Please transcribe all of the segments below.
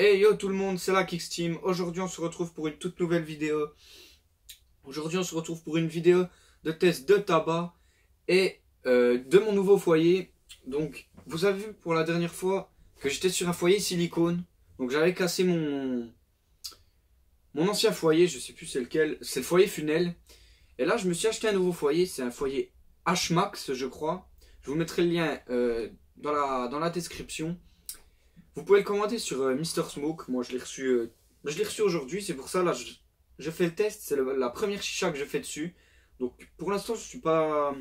Hey yo tout le monde, c'est la Kixteam. Aujourd'hui on se retrouve pour une toute nouvelle vidéo. Aujourd'hui on se retrouve pour une vidéo de test de tabac et de mon nouveau foyer. Donc vous avez vu pour la dernière fois que j'étais sur un foyer silicone. Donc j'avais cassé mon ancien foyer, je sais plus c'est lequel, c'est le foyer Funel. Et là je me suis acheté un nouveau foyer, c'est un foyer H-Max je crois. Je vous mettrai le lien dans la description. Vous pouvez le commander sur Mister Smoke. Moi je l'ai reçu aujourd'hui, c'est pour ça là je fais le test, c'est la première chicha que je fais dessus. Donc pour l'instant je suis pas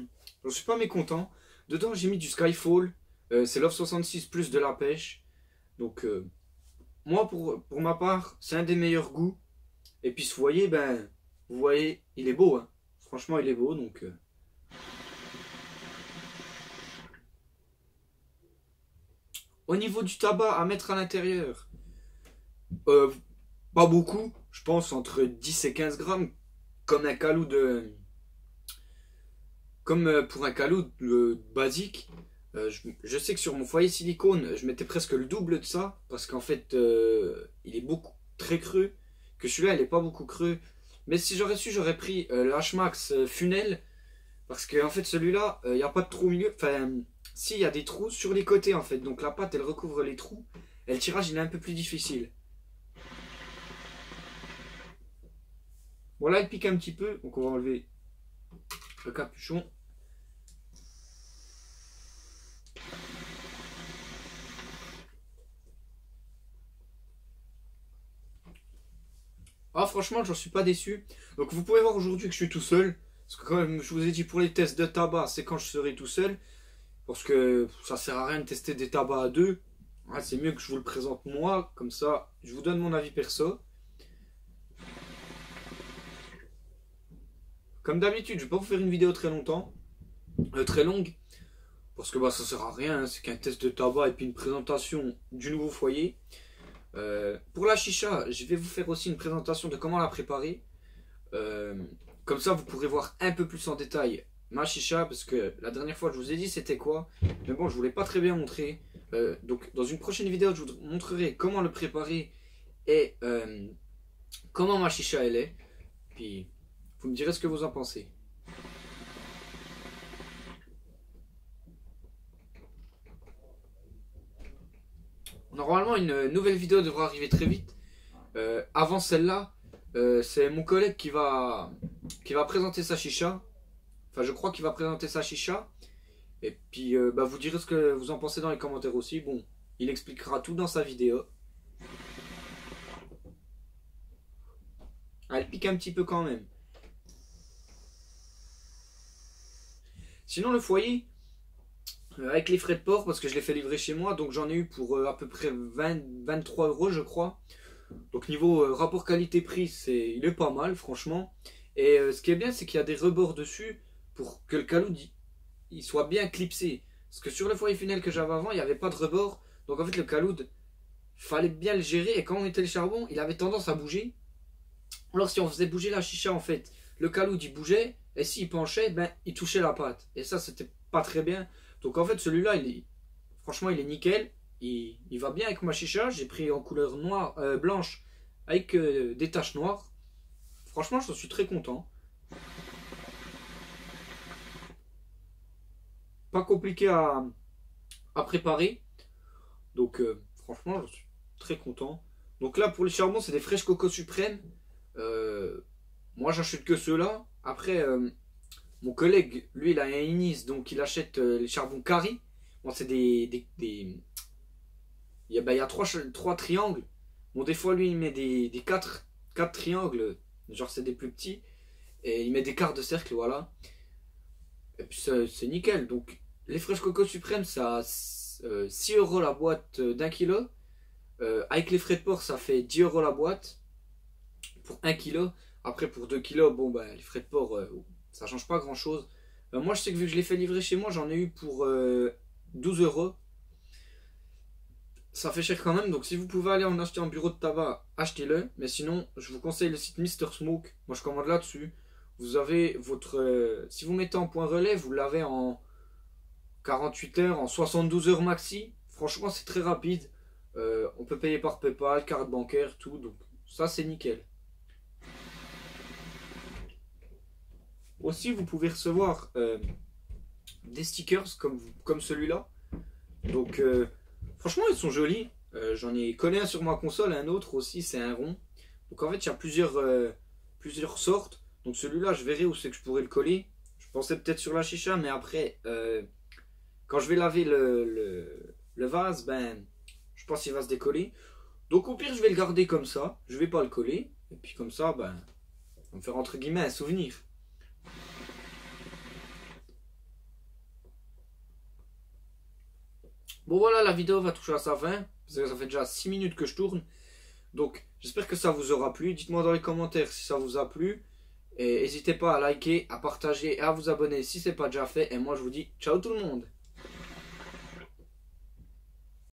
mécontent. Dedans j'ai mis du Skyfall, c'est Love 66 plus de la pêche. Donc moi pour ma part c'est un des meilleurs goûts. Et puis ce foyer, ben vous voyez il est beau, hein. Franchement il est beau donc Au niveau du tabac à mettre à l'intérieur, pas beaucoup, je pense entre 10 et 15 grammes, comme un calou de... Comme pour un calou basique. Je sais que sur mon foyer silicone, je mettais presque le double de ça, parce qu'en fait, il est beaucoup très creux, que celui-là, il est pas beaucoup creux. Mais si j'aurais su, j'aurais pris le H-Max Funel, parce qu'en fait, celui-là, il n'y a pas de trou au milieu, enfin... Si, il y a des trous sur les côtés en fait, donc la pâte elle recouvre les trous, et le tirage il est un peu plus difficile. Bon là il pique un petit peu, donc on va enlever le capuchon. Ah franchement j'en suis pas déçu. Donc vous pouvez voir aujourd'hui que je suis tout seul, parce que comme je vous ai dit pour les tests de tabac, c'est quand je serai tout seul. Parce que ça sert à rien de tester des tabacs à deux. Ouais, c'est mieux que je vous le présente moi, comme ça je vous donne mon avis perso. Comme d'habitude, je vais pas vous faire une vidéo très longtemps, très longue, parce que bah, ça sert à rien, hein, c'est qu'un test de tabac et puis une présentation du nouveau foyer. Pour la chicha, je vais vous faire aussi une présentation de comment la préparer. Comme ça vous pourrez voir un peu plus en détail ma chicha, parce que la dernière fois je vous ai dit c'était quoi, mais bon je vous l'ai pas très bien montré. Donc dans une prochaine vidéo je vous montrerai comment le préparer et comment ma chicha elle est, puis vous me direz ce que vous en pensez. Normalement une nouvelle vidéo devra arriver très vite. Avant celle-là, c'est mon collègue qui va présenter sa chicha. Enfin, je crois qu'il va présenter sa chicha. Et puis, bah, vous direz ce que vous en pensez dans les commentaires aussi. Bon, il expliquera tout dans sa vidéo. Ah, elle pique un petit peu quand même. Sinon, le foyer, avec les frais de port, parce que je l'ai fait livrer chez moi, donc j'en ai eu pour à peu près 23 € je crois. Donc niveau rapport qualité-prix, il est pas mal franchement. Et ce qui est bien, c'est qu'il y a des rebords dessus pour que le calou il soit bien clipsé. Parce que sur le foyer Funel que j'avais avant, il n'y avait pas de rebord. Donc en fait le caloud, fallait bien le gérer. Et quand on mettait le charbon, il avait tendance à bouger. Alors si on faisait bouger la chicha en fait, le caloud il bougeait. Et s'il penchait, ben il touchait la pâte. Et ça c'était pas très bien. Donc en fait celui-là, franchement il est nickel. Il va bien avec ma chicha. J'ai pris en couleur noire, blanche avec des taches noires. Franchement je suis très content. Pas compliqué à préparer. Donc franchement je suis très content. Donc là pour les charbons c'est des fraîches coco suprêmes. Moi j'achète que ceux-là. Après mon collègue lui il a un Inis, donc il achète les charbons Kari. Bon c'est il y a trois triangles. Bon des fois lui il met des 4 triangles. Genre c'est des plus petits. Et il met des quarts de cercle, voilà. Et puis c'est nickel. Donc les fraîches coco suprêmes, ça a 6 € la boîte d'1 kg. Avec les frais de port, ça fait 10 € la boîte pour 1 kg. Après pour 2 kg, bon bah les frais de port, ça change pas grand chose. Moi je sais que vu que je l'ai fait livrer chez moi, j'en ai eu pour 12 €. Ça fait cher quand même, donc si vous pouvez aller en acheter en bureau de tabac, achetez-le. Mais sinon, je vous conseille le site Mister Smoke. Moi je commande là-dessus. Vous avez votre... si vous mettez en point relais, vous l'avez en 48 heures, en 72 heures maxi. Franchement, c'est très rapide. On peut payer par PayPal, carte bancaire, tout. Donc ça c'est nickel. Aussi vous pouvez recevoir des stickers comme celui-là. Donc franchement ils sont jolis. J'en ai collé un sur ma console, un autre aussi c'est un rond. Donc en fait il y a plusieurs sortes. Donc celui-là je verrai où c'est que je pourrais le coller. Je pensais peut-être sur la chicha, mais après quand je vais laver le vase, ben je pense qu'il va se décoller. Donc au pire je vais le garder comme ça. Je vais pas le coller. Et puis comme ça ben on va me faire entre guillemets un souvenir. Bon voilà, la vidéo va toucher à sa fin, parce que ça fait déjà 6 minutes que je tourne. Donc j'espère que ça vous aura plu. Dites-moi dans les commentaires si ça vous a plu. Et n'hésitez pas à liker, à partager et à vous abonner si ce n'est pas déjà fait. Et moi je vous dis ciao tout le monde.